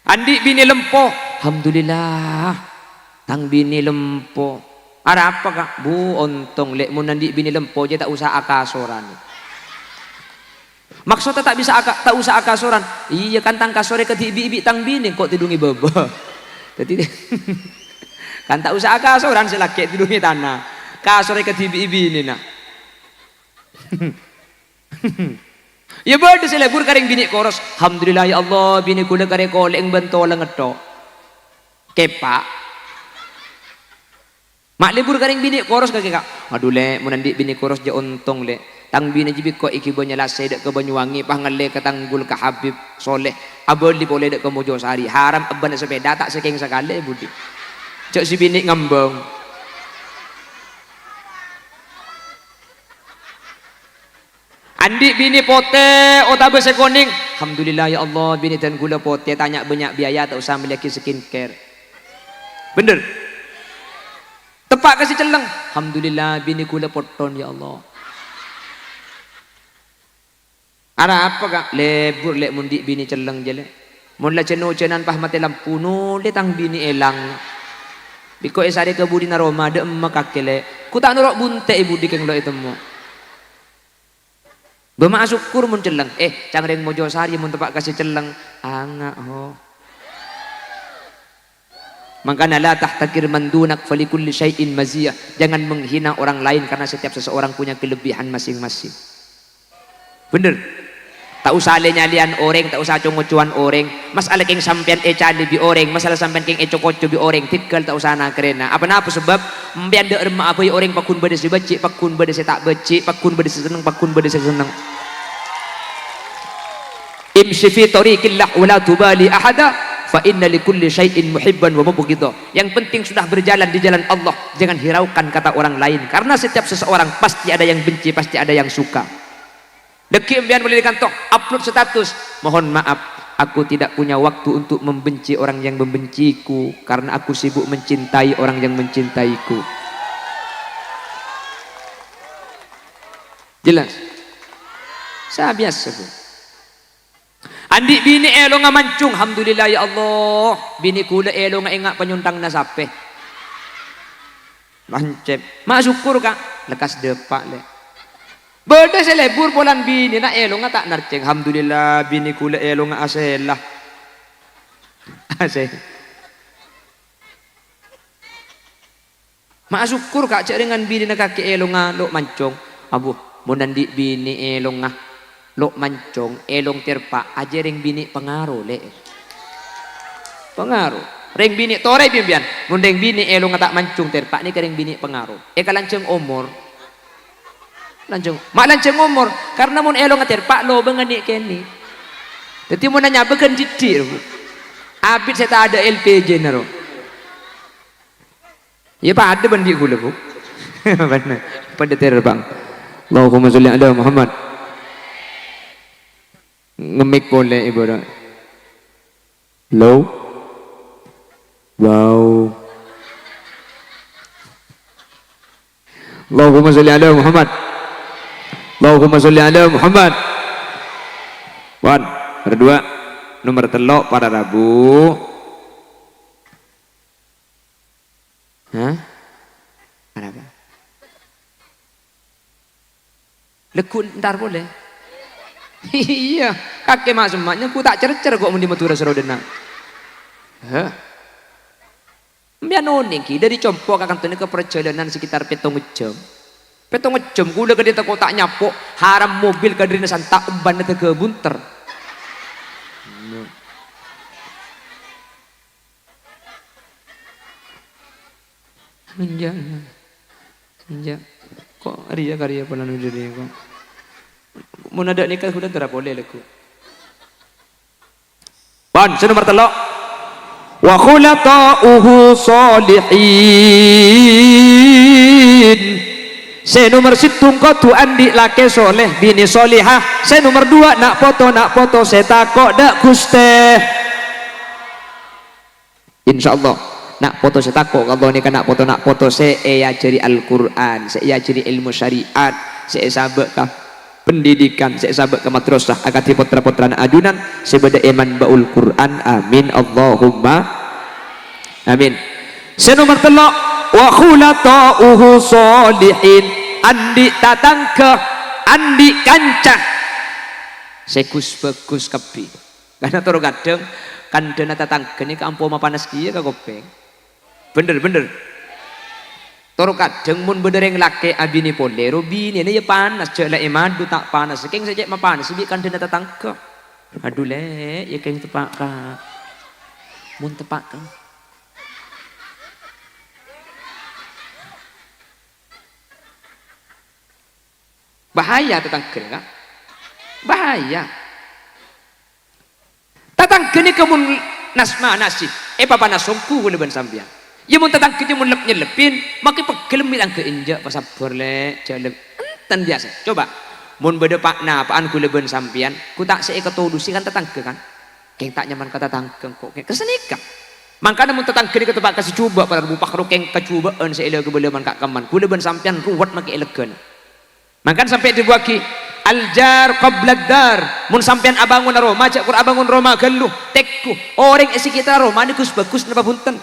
Andi bini lempo, alhamdulillah. Tang bini lempo. Ada apa kak? Bu ontong lek mun andi bini lempo je tak usah akasoran. Maksudnya tak usah akasoran. Iya kan tang kasore ke ibi tang bini kok tidungi baba. Jadi Kan tak usah kasoran selagi tidurnya tanah. Kasornya ke tibi-ibi ini nah. Ya berde selebur karing bini koros. Alhamdulillah ya Allah bini kula kare koleng bentola ngeto. Kepak. Mak libur karing bini koros kaki kak. Aduh le menandik bini koros je untung le. Tang bini jibi ko iki bonya lasai dek ke Banyuwangi pangalle ke Tanggul ke Habib Soleh. Aboli boleh dek ke Mojosari. Haram aban sepeda tak sekeng sekali budi. Cok si bini ngambang. Andi bini pote, otabe sekoning. Alhamdulillah ya Allah bini dan gula pote tanya banyak biaya tak usah memiliki skincare. Bener. Tepak kasih celeng. Alhamdulillah bini gula poton ya Allah. Ada apa kak? Lebur lek mundi bini celeng je le. Mula ceno cenan pah mati lampu no le tang bini elang. Biko esari ke budi naroma de emak kakele. Ku tak nurok bunte ibu dikeng lo itu mo. Bema syukur mun celeng. Cangreng Mojosari mun tepak kasih celeng. Anga ho. Makanya la tahtakir man dunak falikulli syai'in maziyah. Jangan menghina orang lain karena setiap seseorang punya kelebihan masing-masing. Bener. Tak usah nyalian orang, tak usah congocuan orang. Masalah keng sampean cali bi orang, masalah sampean keng cokoco bi orang. Tikal tak usah nak kerena. Apa sebab mbian de erma apa orang pakun bade si becik, pakun bade si tak becik, pakun bade si seneng, pakun bade si seneng. Imshi fi tariqillah wa la tubali ahada fa inna likulli syai'in muhibban wa mubghidha. Yang penting sudah berjalan di jalan Allah, jangan hiraukan kata orang lain karena setiap seseorang pasti ada yang benci, pasti ada yang suka. Deki mbian boleh dikantor upload status. Mohon maaf, aku tidak punya waktu untuk membenci orang yang membenciku karena aku sibuk mencintai orang yang mencintaiku. Jelas? Saya biasa bu. Andi bini elo nga mancung, alhamdulillah ya Allah. Bini kula elo nga ingat penyuntang na sape. Mancep. Mak syukur kak, lekas depak le. Beda selebur polan bini na elo nga tak narceng. Alhamdulillah bini kula elo nga aselah. Aseh. Mak syukur kak cek dengan bini na kaki elo nga lo mancung. Abu, mau nandi bini elo nga lo mancung elong terpa aja ring bini pengaruh le. Pengaruh. Ring bini tore bian. Mun ring bini elong nga tak mancung terpa ni kering bini pengaruh. Kalanceng umur. Lanceng, mak lanceng umur karena mun elo ngater pak lo bengani keni. Jadi mun nanya begen jidi. Abid saya tak ada LPG naro. Ya pak ada bandi gula bu. Benar. Pada terbang. Allahumma sholli ala Muhammad. Ngemik boleh ibu dah. Low. Wow. Allahumma sholli ala Muhammad. Allahumma sholli ala Muhammad. Wan, berdua nomor telok pada Rabu. Hah? Ada apa? Lekun ntar boleh. Iya, kakek mak semaknya ku tak cer-cer kok mundi Madura Serodena. Hah? Mbian niki dari Compok akan tune ke perjalanan sekitar 7 jam. 7 jam kula ke dita kotak nyapok haram mobil ke drina santak umban te ke bunter. Menja. Kok Ria karya pelan udah deh kok. Mau ada nikah sudah tidak boleh leku. Ban, nomor telok. Wa khulata'uhu salihin. Saya nomor situng kotu andi laki soleh bini solihah. Saya nomor 2 nak foto saya takok dak guste. Insyaallah nak foto saya takok kalau ni kan nak foto saya ajari Al-Qur'an, saya ajari ilmu syariat, saya sabak kah pendidikan, saya sabak ke madrasah akati putra-putra adunan sebeda iman baul Qur'an. Amin Allahumma amin. Saya nomor telok wa khulata'uhu solihin andi tatangke andi kancah sekus bagus kepi karena toro kadang kandana tatangke ini kampung panas kia ke kopeng bener toro kadang mun bedereng laki abini polero bini ini ya panas cek lah madu tak panas keng saja mah panas bi kan dena tatangka aduh le ya keng tepak ka mun tepak ka bahaya tetangga enggak bahaya tatangga ni kemun nasma nasi papa nasongku boleh ben sampean ya mun tatang kerja mun lep nyelepin maki pegel milang ke injak pasabur le jalem enten biasa coba mun beda pakna apaan ku leben sampean ku tak se ketulusi kan tetangga kan keng tak nyaman kata tetangga kok keng kesenika mangkana mun tetangga di ketepak kasih coba pada bupak ro keng kecubaan se ele kebeleman kak kaman ku leben sampean ruwet maki elegan mangkan sampai dibuaki aljar qabla dar mun sampean abangun Roma cak kur abangun Roma galuh tekku orang isi kita Roma ni kus bagus napa punten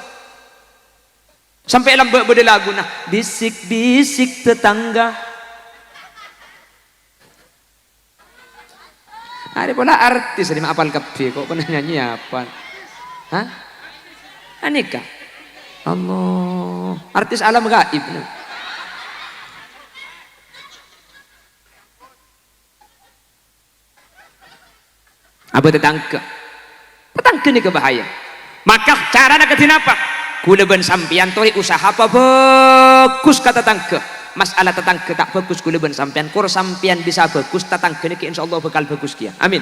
sampai lambak beda lagu nah bisik-bisik tetangga ada pula artis ini apal kafe kok pernah nyanyi apa hah aneka Allah artis alam gaib apa tetangga ini kebahaya maka cara nak kenapa kuleben sampean tori usaha apa bagus kata tetangga masalah tetangga tak bagus kuleben sampean kur sampean bisa bagus tetangga ini insyaallah bakal bagus dia amin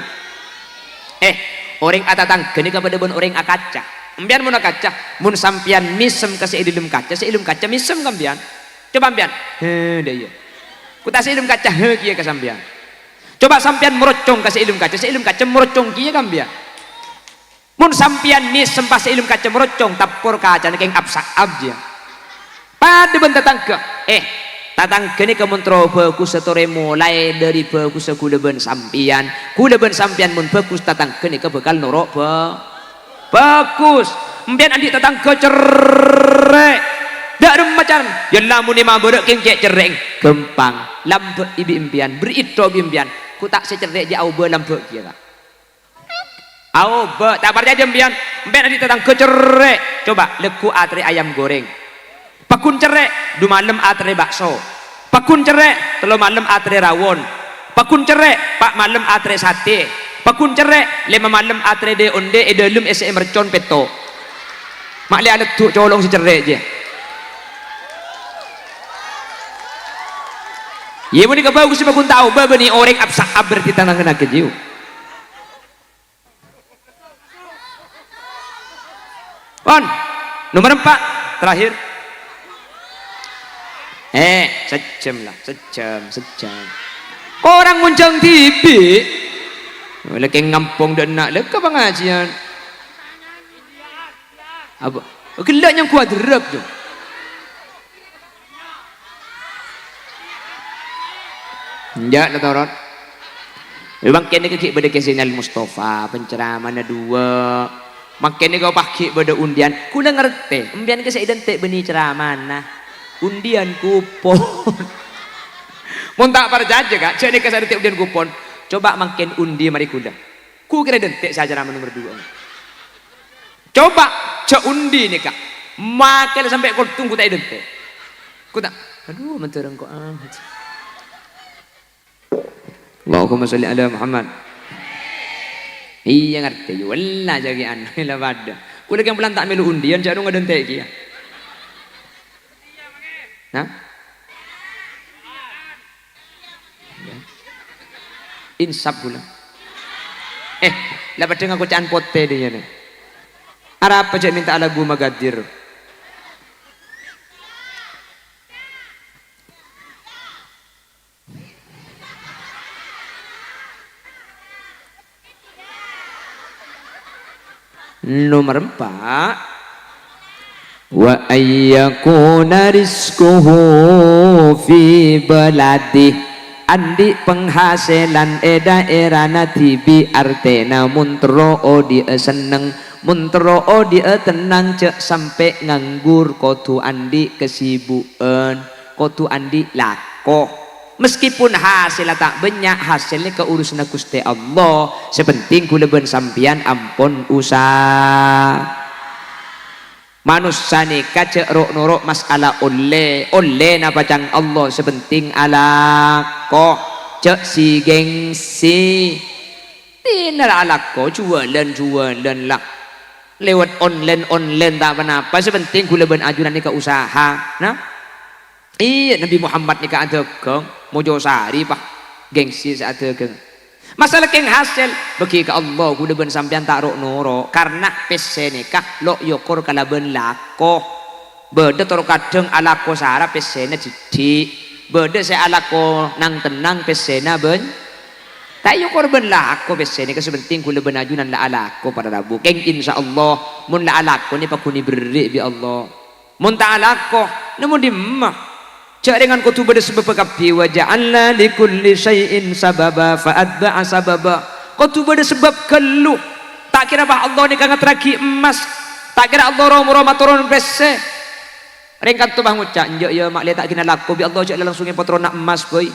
orang tetangga ini kepada ben orang akaca ambian mun akaca mun sampean misem ke seilum kaca misem kambian coba ambian dah iya ku tak seilum kaca kieu ka sampean coba sampean merocong ke seilum kaca merocong kieu kambian mun sampian mis sempas ilmu kaca merocong tapur kaca keng absak abja pada ben tetangga tatangga ni kementro bagus setore mulai dari bagus kuleben sampian mun bagus tatangga ni kebekal norok bagus mbian andi tetangga cerek dak remacan ya lamun imam bodok keng cek cereng gempang lambek ibi impian berito impian ku tak secerek jauh belambek kieu tak percaya jembian nanti tentang kecerek coba leku atre ayam goreng pakun cerek du malam atre bakso pakun cerek telo malam atre rawon pakun cerek pak malam atre sate pakun cerek 5 malam atre de onde edelum ese mercon peto mak li alet tu colong si cerek je ye muni ka bagus pakun tahu babeni orang absak berarti tanang kena kejiu nomor 4 terakhir sejam orang muncang TV lagi ngampung dan nak leka pengajian apa gelak yang kuat derap tu enggak natorot memang kini kekik pada kesinal Mustafa pencerahan dua makanya kau pakai pada undian kula ngerti undian ke saya identik benih ceramah nah undian kupon mau tak percaya kak jadi ke saya identik undian kupon coba makin undi mari kuda ku kira identik saya ceramah nomor 2 coba cek undi nih kak makin sampai kau tunggu tak identik ku tak aduh mentereng kok Allahumma sholli ala Muhammad iya ngerti wala jagi anu la pada kuda yang pelan tak melu undian jadu ngadentek kia nah insap gula lah pada ngaku can pote dia nih arah apa cak minta lagu magadir nomor 4 wa ayyakuna rizquhu fi baladi andi penghasilan daerah natibi artena muntro dia seneng muntro dia tenang cek sampai nganggur kotu andi kesibukan kotu andi lakoh meskipun hasilnya tak banyak hasilnya keurusan Gusti Allah sepenting kula ben sampean ampun usah manusia nikah cek rok norok masalah oleh napa cang Allah sepenting ala ko cek si gengsi tina ala ko jualan lah lewat online tak apa sepenting gula ben ajuran nikah usaha nah iya Nabi Muhammad nikah adegeng mojo sari pak gengsi seadegeng masalah keng hasil bagi ke Allah gula ben sampean tak rok noro karena pese nikah lo yokor kalaben lako beda toro kadang alako sara pesena cici beda saya alako nang tenang pesena ben tak yokor ben lako pesena kesebenting gula ben ajunan la alako pada rabu keng insya Allah mun la alako ni pakuni beri bi Allah mun tak alako namun di mah cak dengan kau tu pada sebab kapi wajah Allah li kulli syai'in sababa fa'atba'a sababa kau tu pada sebab keluh tak kira bah Allah ni kangat raki emas tak kira Allah romo turun bese ringkat tu bah ngucak njok ya mak lihat tak kena laku bi Allah cak langsung patron nak emas boy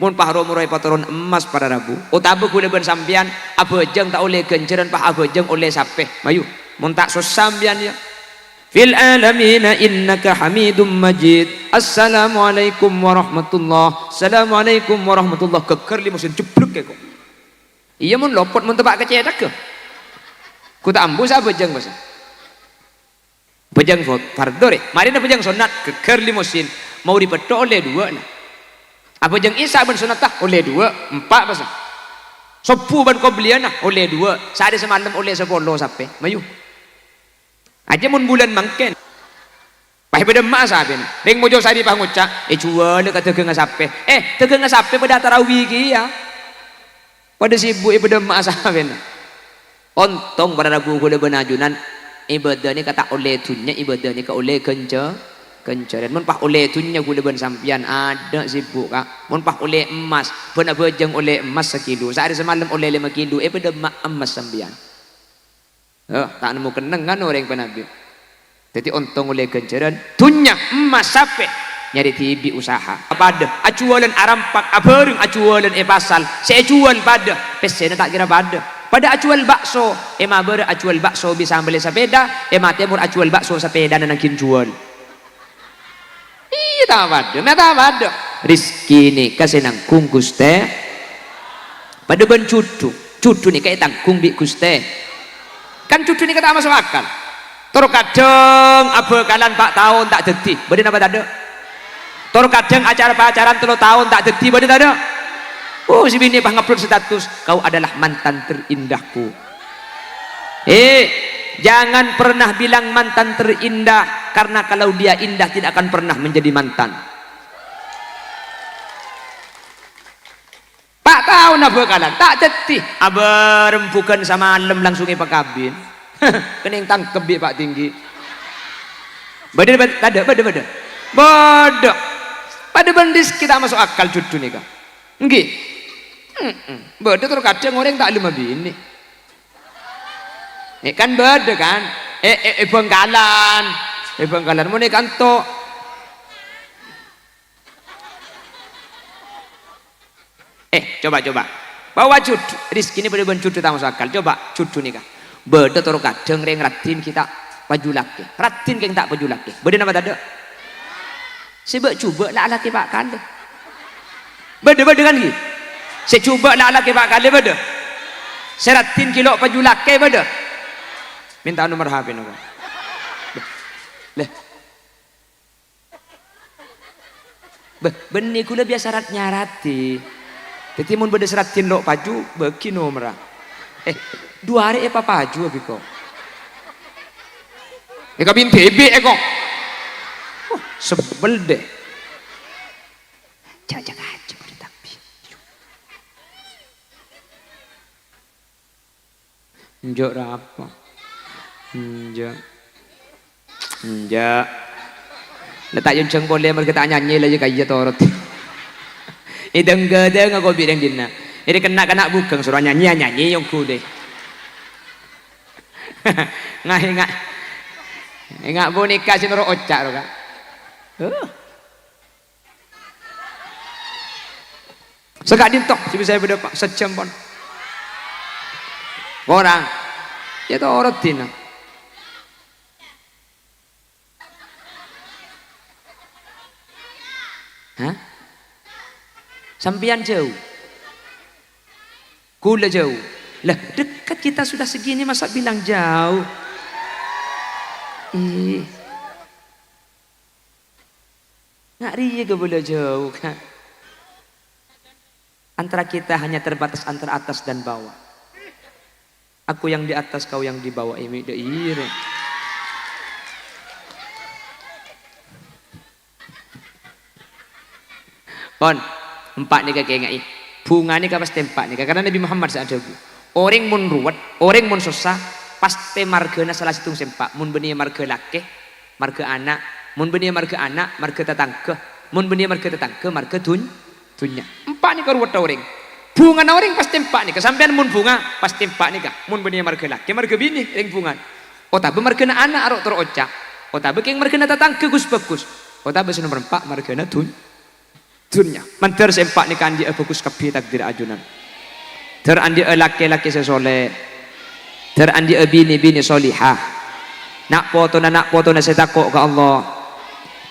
mun pah romo patron emas pada rabu utabu kula ben sampean abejeng tak oleh genceran pah abejeng oleh sapeh mayu mun tak sampean ya fil alamina innaka hamidum majid assalamualaikum warahmatullah assalamualaikum warahmatullah keker li musin jeblek kok iya mun lopot mun tebak kecedak ke ku tak ambu sa bejeng basa bejeng fardore mari na bejeng sunat keker li musin mau dipeto oleh dua nah apa bejeng isa ben sunat tah oleh dua empat basa sepu ban qobliyana oleh dua sehari semalam oleh 10 sampai mayu aja mun bulan mangken pahe pada emak saben ring mojo sari pah ngucak jual ka tegeng sape tegeng sape pada tarawih ki ya pada sibuk pada emak saben ontong pada ragu kula benajunan ibadah ni kata oleh dunya ibadah ni ka oleh kenceran mun pah oleh dunya kula ben sampian ada sibuk kak mun pah oleh emas ben abejeng oleh emas sekilo sehari semalam oleh 5 kilo pada emak emas sampian tak nemu kenengan orang penabi jadi ontong oleh kenceran dunya emas sape nyari tibi usaha apa ada acualan arampak abareng acualan pasal saya jual pada pesena tak kira pada acual bakso ber acual bakso bisa beli sepeda temur acual bakso sepeda dan nakin jual iya tak pada rizki ni kasih nangkung guste pada ben cucu ni kayak tangkung bi guste kan cucu ni kata masuk akal toro kadang abekalan 4 tahun tak deti bener apa tak ada toro kadang acara-acaran 3 tahun tak deti bener tak ada si bini pah ngupload status kau adalah mantan terindahku jangan pernah bilang mantan terindah karena kalau dia indah tidak akan pernah menjadi mantan 4 tahun abekalan tak deti rembukan sama alam langsung pak kabin kening tangkep bi pak tinggi beda pada bendis kita masuk akal cucu nih kak nggih beda terus kadang orang tak lima bini kan beda kan bengkalan mau nih kanto coba bawa cucu rizki ini bener-bener cucu tak masuk akal coba cucu nih kak beda toro kadang reng ratin kita paju laki ratin keng tak paju laki beda apa tadi sebab coba lah laki pak kali beda kan gitu saya coba lah laki pak kali beda saya ratin kilo paju laki beda minta nomor HP nopo leh benih kula biasa syaratnya rati jadi mun beda seratin lo paju bagi nomor 2 hari apa paju abi kok kabin TB kok sebel deh jaga aja pada tapi njok apa njak letak yung ceng boleh mereka tak nyanyi lagi kayak torot ideng gedeng aku bilang dina ini kena bukan suruh nyanyi yang kude nggak boneka sih nurut ocak loh kak sekadin tok sih bisa berdepak sejam pun orang ya torot dina Hah? Sampian jauh. Kula jauh. Lah dekat kita sudah segini masa bilang jauh. Nggak riya ke boleh jauh kan? Antara kita hanya terbatas antara atas dan bawah. Aku yang di atas, kau yang di bawah. Pon, empat nih kakek ngai. Bunga nih kapas tempat nih. Karena Nabi Muhammad saat itu. Orang mun ruwet, orang mun susah, pasti margana salah situng sempak. Mun benih marga laki, marga anak. Mun benih marga anak, marga tetangga. Mun benih marga tetangga, marga dunya. Empat nih ruwet orang. Bunga na orang pasti empat nih. Kesampean mun bunga pasti empat nih kak. Mun benih marga laki, marga bini, ring bunga. Otabe marga na anak arok terocak. Otabe keng marga na tetangga gus bagus. Otabe nomor empat marga na dunya. Manter sempak nih kandi bagus kapi takdir ajunan. Terandi laki-laki sesoleh, terandi bini solihah. Nak foto na setakok ke Allah.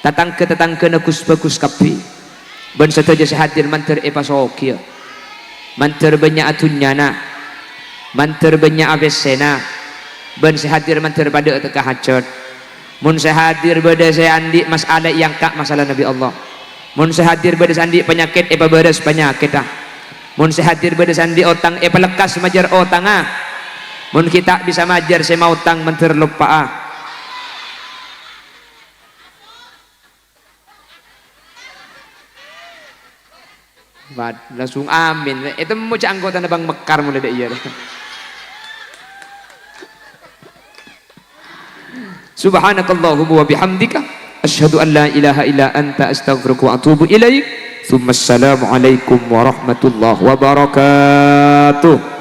Tetangga na bagus kapi. Ben setaja sehadir manter pasokia. Manter banyak atunya na. Manter banyak abesena. Ben sehadir manter pada teka hajat. Mun sehadir pada seandi masalah yang kak masalah Nabi Allah. Mun sehadir pada sandi penyakit beres penyakit ah. Mun sehadir pada sandi otang pelekas majar otang ah. Mun kita bisa majar sema utang menter lupa ah. Langsung amin. Itu mau cak anggota Bang Mekar mulai deh iya. Subhanakallahumma wa bihamdika asyhadu an la ilaha illa anta astaghfiruka wa atubu ilaik. Assalamualaikum warahmatullahi wabarakatuh.